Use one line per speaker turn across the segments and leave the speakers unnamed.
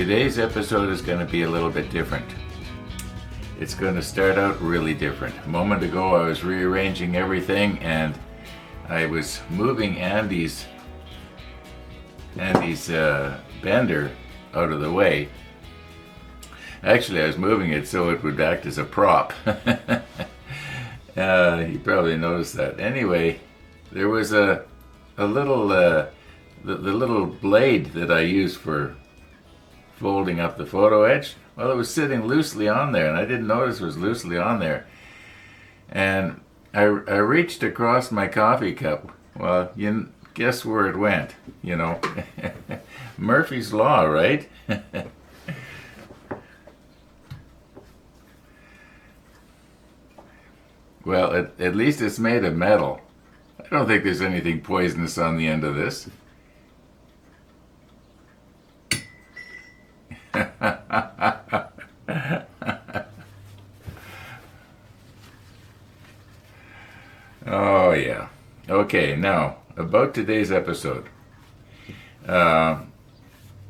Today's episode is going to be a little bit different. It's going to start out really different. A moment ago I was rearranging everything and I was moving Andy's bender out of the way. Actually, I was moving it so it would act as a prop. You probably noticed that. Anyway, there was a little the little blade that I use for folding up the photo etch. Well, it was sitting loosely on there, and I didn't notice it was loosely on there. And I reached across my coffee cup. Well, you guess where it went, you know. Murphy's Law, right? Well, at least it's made of metal. I don't think there's anything poisonous on the end of this. Oh, yeah. Okay, now, about today's episode. I'm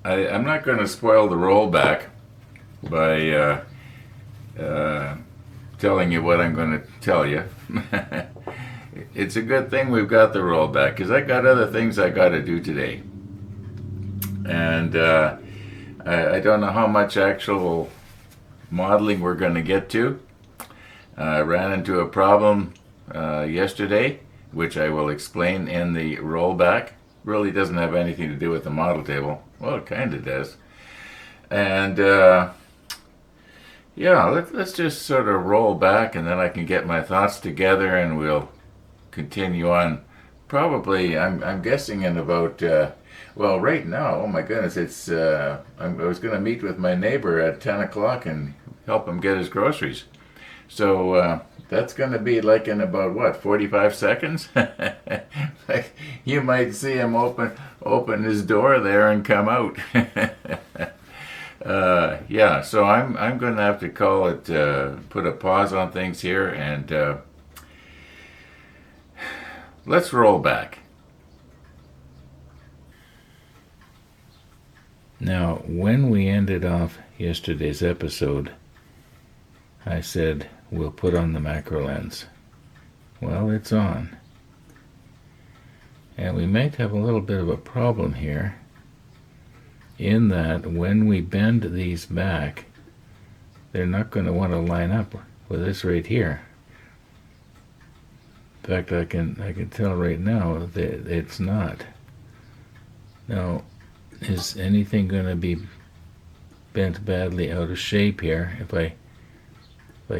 not going to spoil the rollback by telling you what I'm going to tell you. It's a good thing we've got the rollback, because I got other things I got to do today. And I don't know how much actual modeling we're going to get to. I ran into a problem yesterday, which I will explain in the rollback. Really doesn't have anything to do with the model table. Well, it kind of does. And yeah, let's just sort of roll back, and then I can get my thoughts together, and we'll continue on. Probably, I'm guessing in about. Well, right now, oh my goodness, it's. I was going to meet with my neighbor at 10 o'clock and help him get his groceries. So that's going to be like in about, what, 45 seconds? Like, you might see him open his door there and come out. Yeah, so I'm going to have to call it, put a pause on things here, and let's roll back. Now, when we ended off yesterday's episode, I said, we'll put on the macro lens. Well, it's on. And we might have a little bit of a problem here, in that when we bend these back, they're not going to want to line up with this right here. In fact, I can tell right now that it's not. Now, is anything going to be bent badly out of shape here if I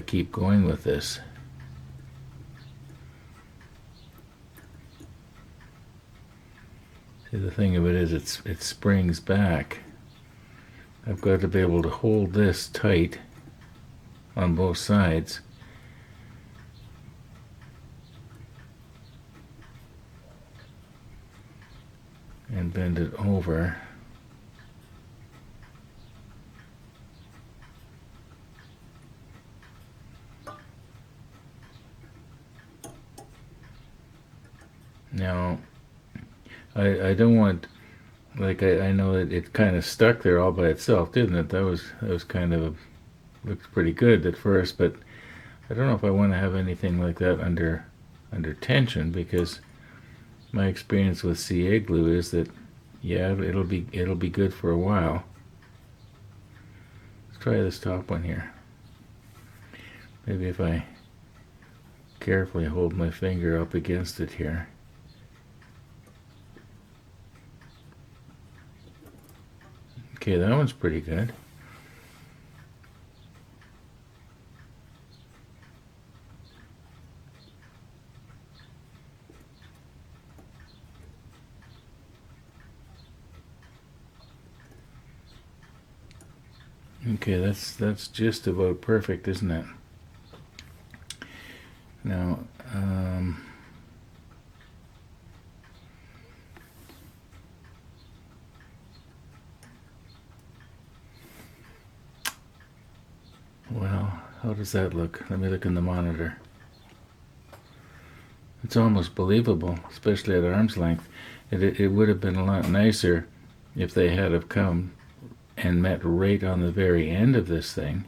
keep going with this? See, the thing of it is, it springs back. I've got to be able to hold this tight on both sides. And bend it over. Now, I don't want, like, I know that it kind of stuck there all by itself, didn't it? That was kind of, looked pretty good at first, but I don't know if I want to have anything like that under tension, because my experience with CA glue is that, yeah, it'll be good for a while. Let's try this top one here. Maybe if I carefully hold my finger up against it here. Okay, that one's pretty good. Okay, that's just about perfect, isn't it? Now, well, how does that look? Let me look in the monitor. It's almost believable, especially at arm's length. It would have been a lot nicer if they had have come and met right on the very end of this thing.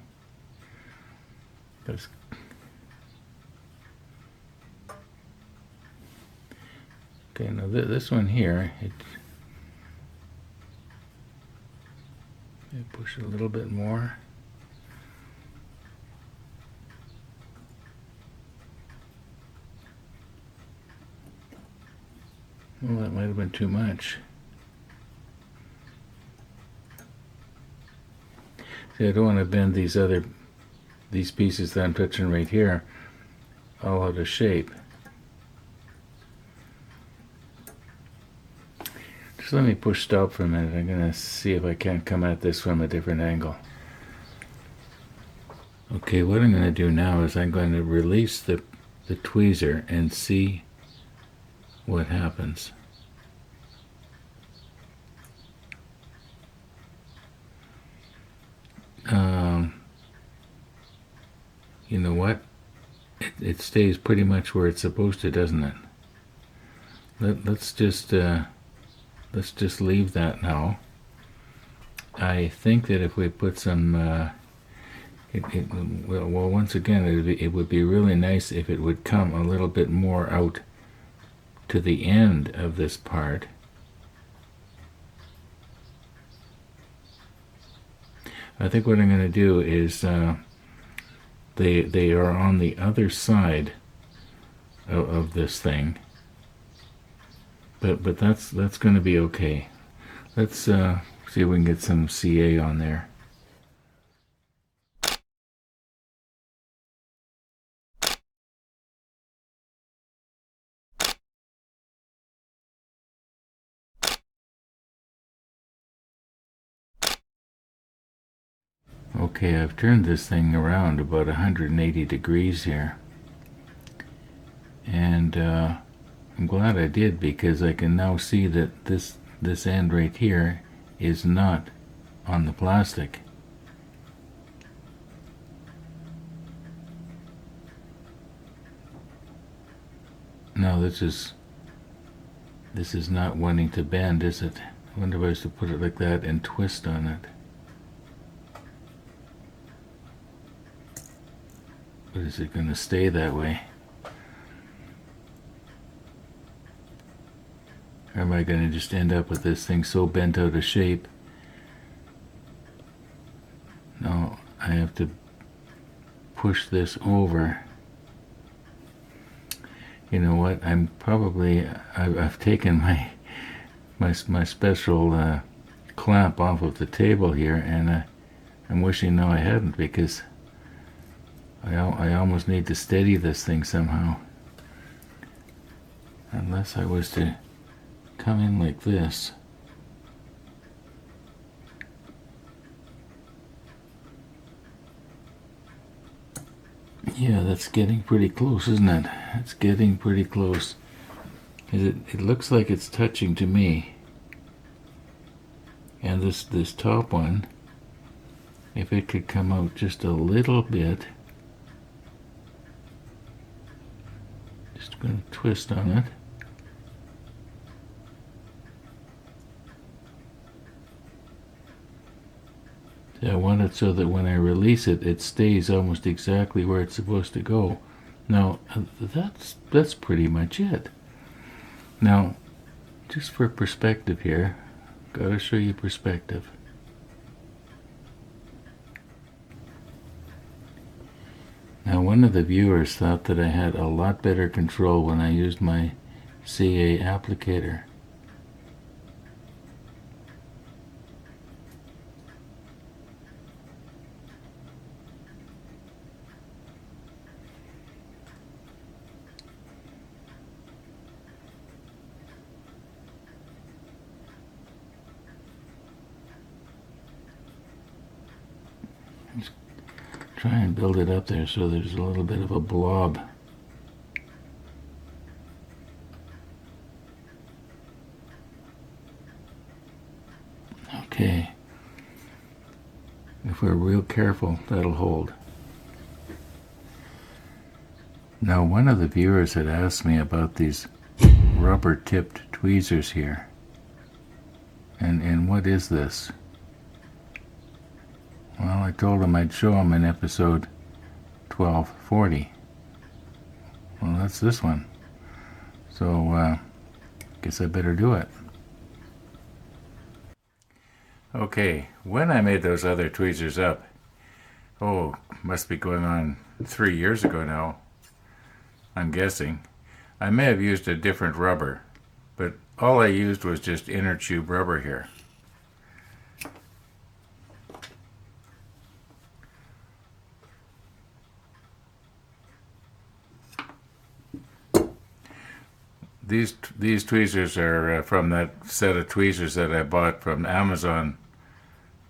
Okay, now this one here, push it a little bit more. Well, that might have been too much. See, I don't want to bend these pieces that I'm touching right here all out of shape. Just let me push stop for a minute. I'm going to see if I can't come at this from a different angle. Okay, what I'm going to do now is I'm going to release the tweezer and see what happens. You know what? It stays pretty much where it's supposed to, doesn't it? Let's just leave that now. I think that if we put some, well, once again, it would be really nice if it would come a little bit more out to the end of this part. I think what I'm going to do is they are on the other side of this thing, but that's going to be okay. Let's see if we can get some CA on there. Okay, I've turned this thing around about 180 degrees here, and I'm glad I did, because I can now see that this end right here is not on the plastic. No, this is not wanting to bend, is it? I wonder if I was to put it like that and twist on it. But is it going to stay that way? Or am I going to just end up with this thing so bent out of shape? No, I have to push this over. You know what? I've taken my special clamp off of the table here, and I'm wishing now I hadn't, because I almost need to steady this thing somehow. Unless I was to come in like this. Yeah, that's getting pretty close, isn't it? It's getting pretty close. It looks like it's touching to me. And this top one, if it could come out just a little bit. Just going to twist on it. I want it so that when I release it, it stays almost exactly where it's supposed to go. Now, that's pretty much it. Now, just for perspective here, gotta show you perspective. Now, one of the viewers thought that I had a lot better control when I used my CA applicator. Try and build it up there so there's a little bit of a blob. Okay. If we're real careful, that'll hold. Now, one of the viewers had asked me about these rubber-tipped tweezers here. And what is this? I told him I'd show him in episode 1240. Well, that's this one. So, guess I better do it. Okay, when I made those other tweezers up, must be going on 3 years ago now, I'm guessing, I may have used a different rubber, but all I used was just inner tube rubber here. These tweezers are from that set of tweezers that I bought from Amazon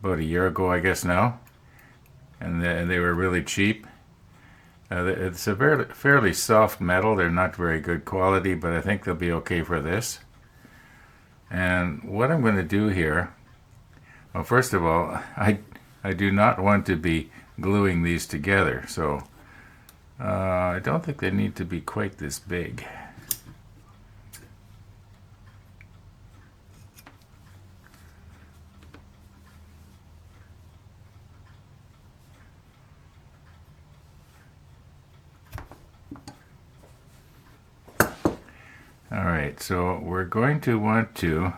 about a year ago, I guess now, and they were really cheap. It's a fairly soft metal. They're not very good quality, but I think they'll be okay for this. And what I'm going to do here, well, first of all, I do not want to be gluing these together, so I don't think they need to be quite this big. Alright, so we're going to want to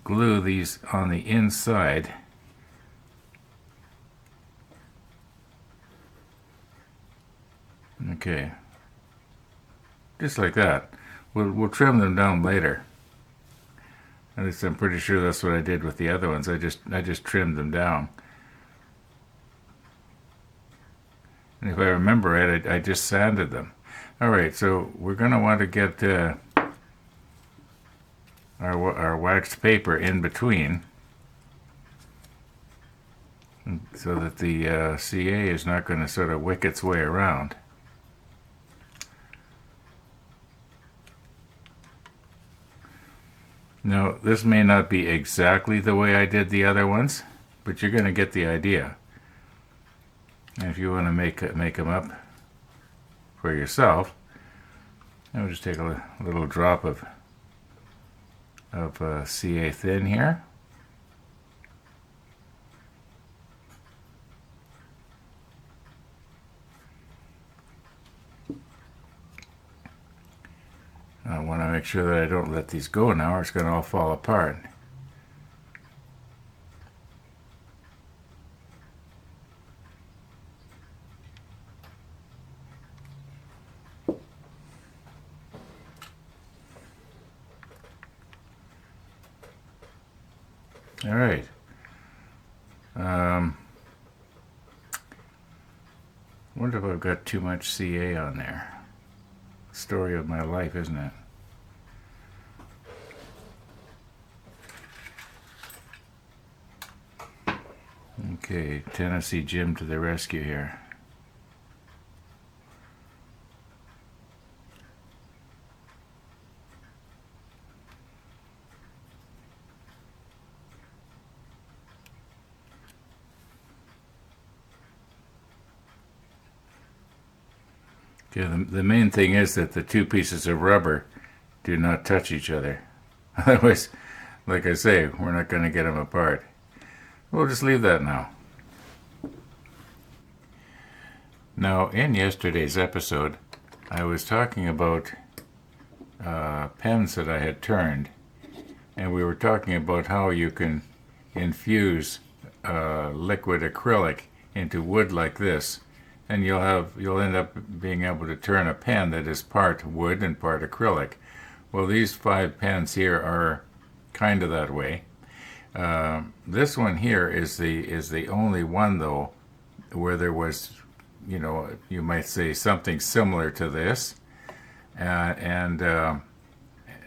glue these on the inside. Okay, just like that. We'll trim them down later. At least I'm pretty sure that's what I did with the other ones. I just trimmed them down. And if I remember right, I just sanded them. Alright, so we're going to want to get our waxed paper in between so that the CA is not going to sort of wick its way around. Now, this may not be exactly the way I did the other ones, but you're going to get the idea. And if you want to make them up for yourself, I'll just take a little drop of CA thin here. I want to make sure that I don't let these go now, or it's going to all fall apart. All right. Wonder if I've got too much CA on there. Story of my life, isn't it? Okay, Tennessee Jim to the rescue here. Yeah, the main thing is that the two pieces of rubber do not touch each other. Otherwise, like I say, we're not going to get them apart. We'll just leave that now. Now, in yesterday's episode, I was talking about pens that I had turned, and we were talking about how you can infuse liquid acrylic into wood like this, and you'll end up being able to turn a pen that is part wood and part acrylic. Well, these 5 pens here are kind of that way. This one here is the only one, though, where there was, you might say something similar to this, and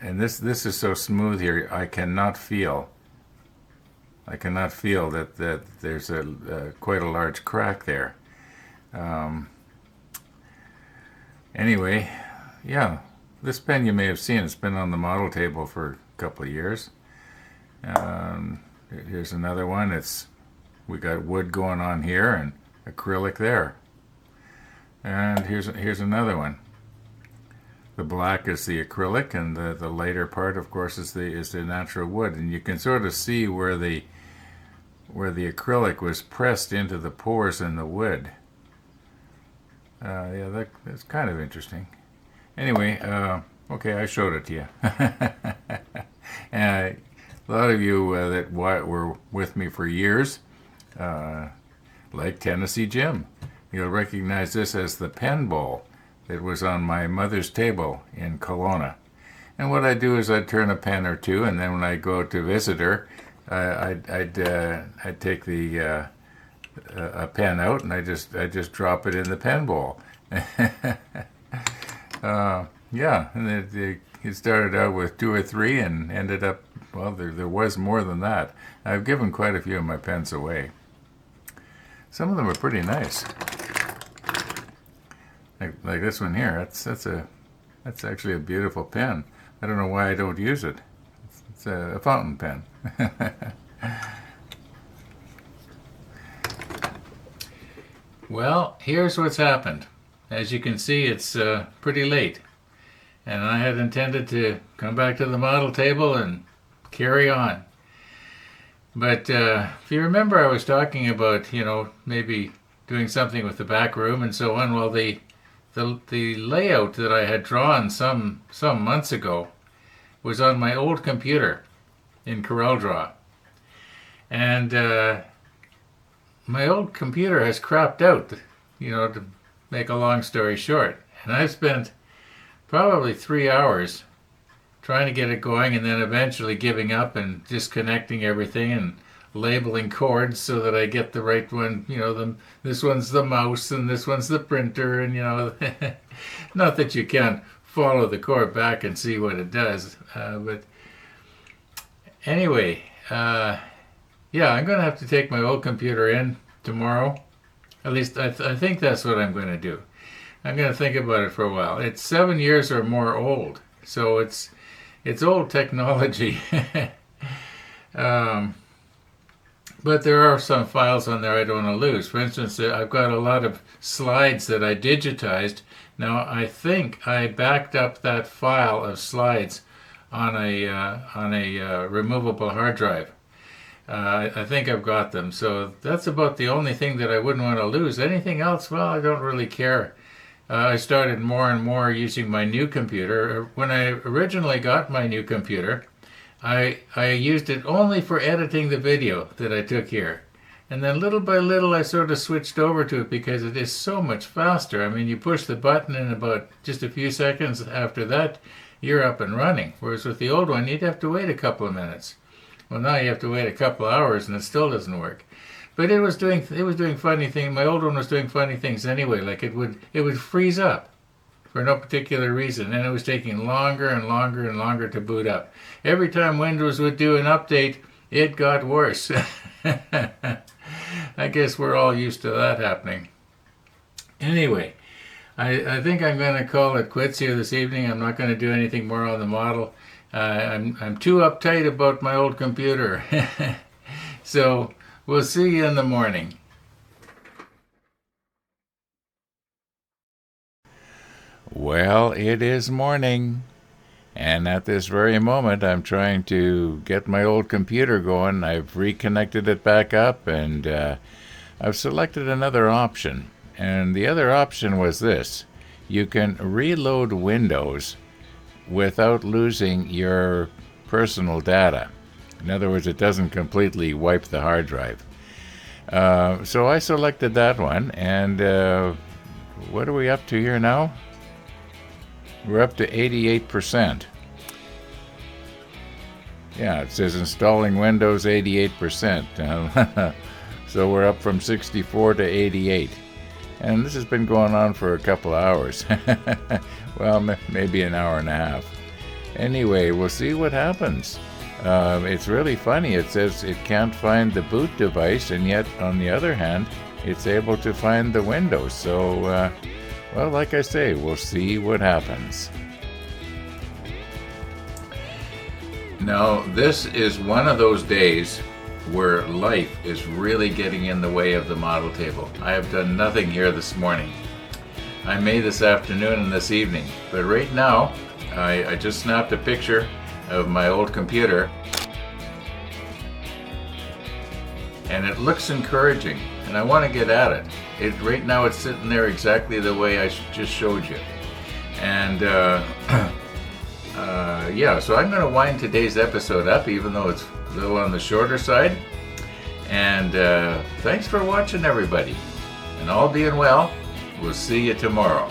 this is so smooth here. I cannot feel that there's quite a large crack there. Anyway, yeah, this pen you may have seen. It's been on the model table for a couple of years. Here's another one. We got wood going on here and acrylic there. And here's another one. The black is the acrylic, and the lighter part, of course, is the natural wood. And you can sort of see where the where the acrylic was pressed into the pores in the wood. Yeah, that's kind of interesting. Anyway, okay, I showed it to you. And a lot of you that were with me for years, like Tennessee Jim, you'll recognize this as the pen bowl that was on my mother's table in Kelowna. And what I do is I'd turn a pen or two, and then when I go to visit her, I'd take the a pen out, and I just drop it in the pen bowl. Yeah, and it started out with 2 or 3, and ended up, well, there was more than that. I've given quite a few of my pens away. Some of them are pretty nice, like this one here. That's actually a beautiful pen. I don't know why I don't use it. It's a fountain pen. Well, here's what's happened. As you can see, it's pretty late. And I had intended to come back to the model table and carry on. But if you remember, I was talking about, maybe doing something with the back room and so on. Well, the layout that I had drawn some months ago was on my old computer in CorelDRAW. And my old computer has crapped out, to make a long story short. And I spent probably 3 hours trying to get it going, and then eventually giving up and disconnecting everything and labeling cords so that I get the right one. This one's the mouse and this one's the printer, and not that you can't follow the cord back and see what it does, but anyway, yeah, I'm going to have to take my old computer in tomorrow. At least I think that's what I'm going to do. I'm going to think about it for a while. It's 7 years or more old, so it's old technology. But there are some files on there I don't want to lose. For instance, I've got a lot of slides that I digitized. Now, I think I backed up that file of slides on a removable hard drive. I think I've got them. So that's about the only thing that I wouldn't want to lose. Anything else, well, I don't really care. I started more and more using my new computer. When I originally got my new computer, I used it only for editing the video that I took here. And then little by little I sort of switched over to it because it is so much faster. I mean, you push the button and about just a few seconds after that, you're up and running. Whereas with the old one, you'd have to wait a couple of minutes. Well, now you have to wait a couple of hours and it still doesn't work. But it was doing funny things. My old one was doing funny things anyway. Like it would freeze up for no particular reason, and it was taking longer and longer and longer to boot up. Every time Windows would do an update, it got worse. I guess we're all used to that happening. Anyway, I think I'm going to call it quits here this evening. I'm not going to do anything more on the model. I'm too uptight about my old computer. So we'll see you in the morning. Well, it is morning, and at this very moment I'm trying to get my old computer going. I've reconnected it back up, and I've selected another option. And the other option was this. You can reload Windows without losing your personal data. In other words, it doesn't completely wipe the hard drive. So I selected that one, and what are we up to here now? We're up to 88%. Yeah, it says installing Windows 88%. So we're up from 64 to 88. And this has been going on for a couple of hours. Well, maybe an hour and a half. Anyway, we'll see what happens. It's really funny. It says it can't find the boot device, and yet, on the other hand, it's able to find the Windows. So, well, like I say, we'll see what happens. Now, this is one of those days where life is really getting in the way of the model table. I have done nothing here this morning. I may this afternoon and this evening, but right now, I just snapped a picture of my old computer. and it looks encouraging, and I want to get at it. Right now it's sitting there exactly the way I just showed you. And yeah, so I'm going to wind today's episode up, even though it's a little on the shorter side. And thanks for watching, everybody. And all being well, we'll see you tomorrow.